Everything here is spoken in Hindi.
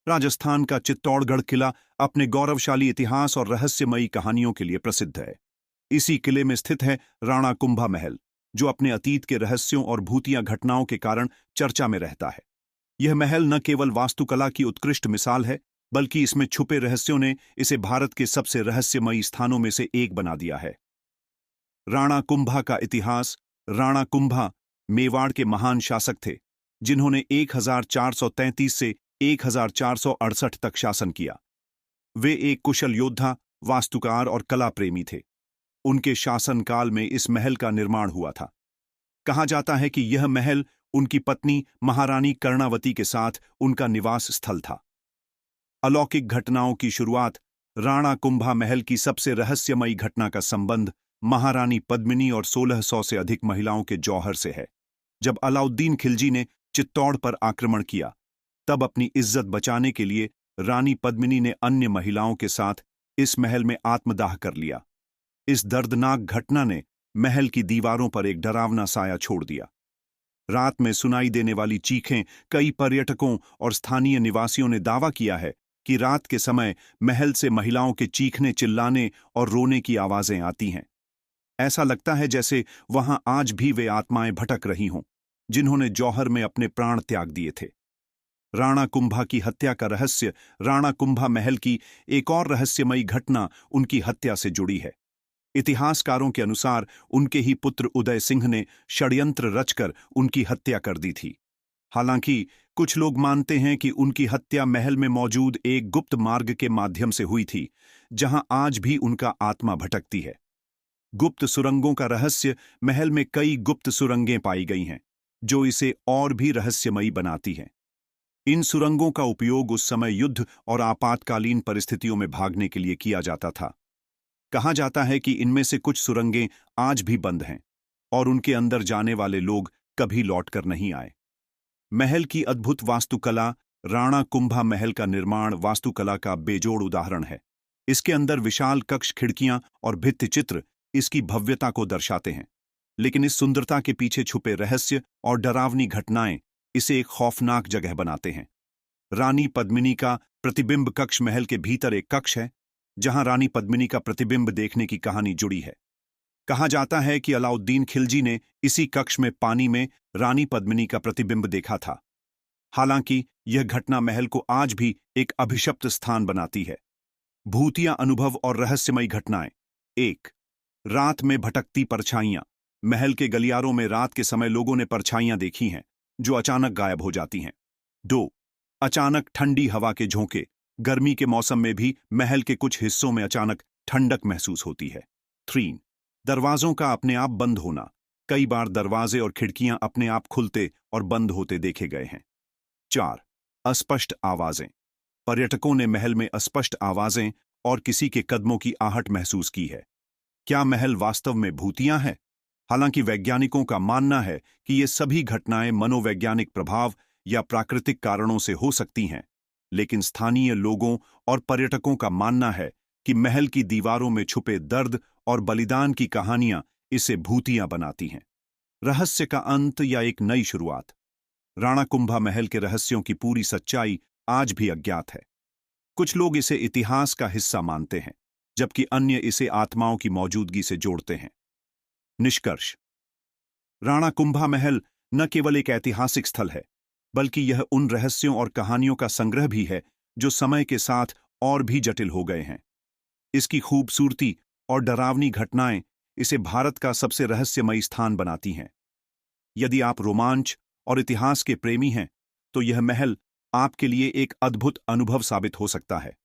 राजस्थान का चित्तौड़गढ़ किला अपने गौरवशाली इतिहास और रहस्यमयी कहानियों के लिए प्रसिद्ध है। इसी किले में स्थित है राणा कुंभा महल, जो अपने अतीत के रहस्यों और भूतिया घटनाओं के कारण चर्चा में रहता है। यह महल न केवल वास्तुकला की उत्कृष्ट मिसाल है, बल्कि इसमें छुपे रहस्यों ने इसे भारत के सबसे रहस्यमयी स्थानों में से एक बना दिया है। राणा कुंभा का इतिहास। राणा कुंभा मेवाड़ के महान शासक थे, जिन्होंने 1433 से 1468 तक शासन किया। वे एक कुशल योद्धा, वास्तुकार और कला प्रेमी थे। उनके शासनकाल में इस महल का निर्माण हुआ था। कहा जाता है कि यह महल उनकी पत्नी महारानी कर्णावती के साथ उनका निवास स्थल था। अलौकिक घटनाओं की शुरुआत। राणा कुंभा महल की सबसे रहस्यमयी घटना का संबंध महारानी पद्मिनी और 1600 से अधिक महिलाओं के जौहर से है। जब अलाउद्दीन खिलजी ने चित्तौड़ पर आक्रमण किया, तब अपनी इज्जत बचाने के लिए रानी पद्मिनी ने अन्य महिलाओं के साथ इस महल में आत्मदाह कर लिया। इस दर्दनाक घटना ने महल की दीवारों पर एक डरावना साया छोड़ दिया। रात में सुनाई देने वाली चीखें। कई पर्यटकों और स्थानीय निवासियों ने दावा किया है कि रात के समय महल से महिलाओं के चीखने, चिल्लाने और रोने की आवाजें आती हैं। ऐसा लगता है जैसे वहां आज भी वे आत्माएं भटक रही हों, जिन्होंने जौहर में अपने प्राण त्याग दिए थे। राणा कुंभा की हत्या का रहस्य। राणा कुंभा महल की एक और रहस्यमयी घटना उनकी हत्या से जुड़ी है। इतिहासकारों के अनुसार उनके ही पुत्र उदय सिंह ने षड्यंत्र रचकर उनकी हत्या कर दी थी। हालांकि कुछ लोग मानते हैं कि उनकी हत्या महल में मौजूद एक गुप्त मार्ग के माध्यम से हुई थी, जहां आज भी उनका आत्मा भटकती है। गुप्त सुरंगों का रहस्य। महल में कई गुप्त सुरंगें पाई गई हैं, जो इसे और भी रहस्यमयी बनाती हैं। इन सुरंगों का उपयोग उस समय युद्ध और आपातकालीन परिस्थितियों में भागने के लिए किया जाता था। कहा जाता है कि इनमें से कुछ सुरंगें आज भी बंद हैं और उनके अंदर जाने वाले लोग कभी लौटकर नहीं आए। महल की अद्भुत वास्तुकला। राणा कुंभा महल का निर्माण वास्तुकला का बेजोड़ उदाहरण है। इसके अंदर विशाल कक्ष, खिड़कियां और भित्तिचित्र इसकी भव्यता को दर्शाते हैं। लेकिन इस सुंदरता के पीछे छुपे रहस्य और डरावनी घटनाएं इसे एक खौफनाक जगह बनाते हैं। रानी पद्मिनी का प्रतिबिंब कक्ष। महल के भीतर एक कक्ष है, जहां रानी पद्मिनी का प्रतिबिंब देखने की कहानी जुड़ी है। कहा जाता है कि अलाउद्दीन खिलजी ने इसी कक्ष में पानी में रानी पद्मिनी का प्रतिबिंब देखा था। हालांकि यह घटना महल को आज भी एक अभिशप्त स्थान बनाती है। भूतिया अनुभव और रहस्यमयी घटनाएं। 1. रात में भटकती परछाइयां। महल के गलियारों में रात के समय लोगों ने परछाइयां देखी हैं, जो अचानक गायब हो जाती हैं। 2. अचानक ठंडी हवा के झोंके। गर्मी के मौसम में भी महल के कुछ हिस्सों में अचानक ठंडक महसूस होती है। 3. दरवाजों का अपने आप बंद होना। कई बार दरवाजे और खिड़कियां अपने आप खुलते और बंद होते देखे गए हैं। 4. अस्पष्ट आवाजें। पर्यटकों ने महल में अस्पष्ट आवाजें और किसी के कदमों की आहट महसूस की है। क्या महल वास्तव में भूतिया है? हालांकि वैज्ञानिकों का मानना है कि ये सभी घटनाएं मनोवैज्ञानिक प्रभाव या प्राकृतिक कारणों से हो सकती हैं, लेकिन स्थानीय लोगों और पर्यटकों का मानना है कि महल की दीवारों में छुपे दर्द और बलिदान की कहानियां इसे भूतिया बनाती हैं। रहस्य का अंत या एक नई शुरुआत। राणा कुंभा महल के रहस्यों की पूरी सच्चाई आज भी अज्ञात है। कुछ लोग इसे इतिहास का हिस्सा मानते हैं, जबकि अन्य इसे आत्माओं की मौजूदगी से जोड़ते हैं। निष्कर्ष। राणा कुंभा महल न केवल एक ऐतिहासिक स्थल है, बल्कि यह उन रहस्यों और कहानियों का संग्रह भी है जो समय के साथ और भी जटिल हो गए हैं। इसकी खूबसूरती और डरावनी घटनाएं इसे भारत का सबसे रहस्यमयी स्थान बनाती हैं। यदि आप रोमांच और इतिहास के प्रेमी हैं, तो यह महल आपके लिए एक अद्भुत अनुभव साबित हो सकता है।